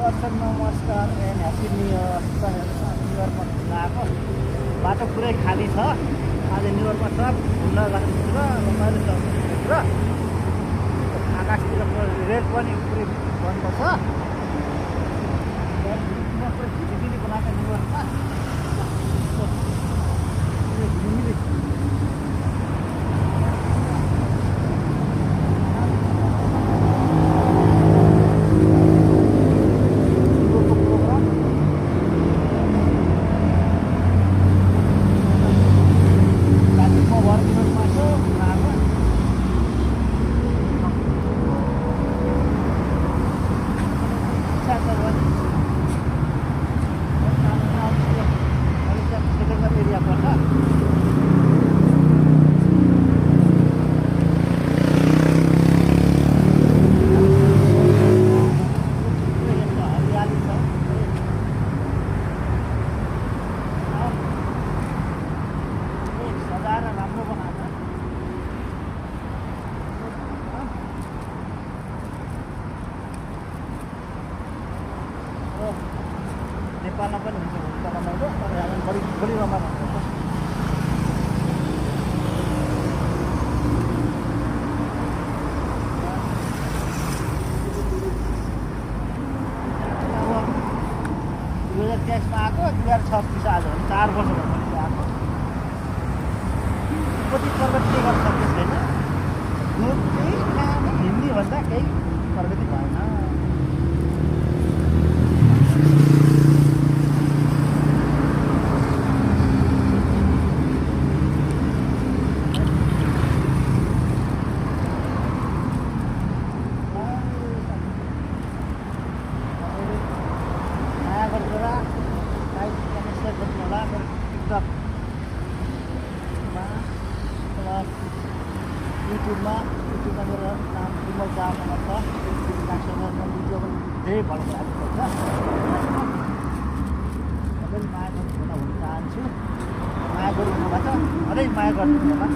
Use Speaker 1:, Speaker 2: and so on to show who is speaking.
Speaker 1: दर्शक नमस्कार and happy new year. New इयरमा घुम्न आएको बाटो पुरै खाली छ। आज न्यु इयरमा सब घुम्न गएको र रमाइलो छ र आकाशतिरको रेल पनि पुरै बन्द छ। पुरै झिलिमिली बनाएको न्यु इयरमा झिलिमिली नेपालमा पनि हुन्छ रमाइलो, तर यहाँ बढी रमाइलो हुन्छ। अब 2023मा आएको 2026 आज 4 वर्ष भयो आएको। कति प्रगति के गर्न सक्ने छैन। केही काम हिन्दी भन्दा केही प्रगति भएन। युट्युबमा मेरो नाम विमल चामल छ। भिडियो पनि धेरै भएर आएको छ। सबै माया गर्नु हुन चाहन्छु। माया गर्नु भएको छ, अझै माया गर्नु होला।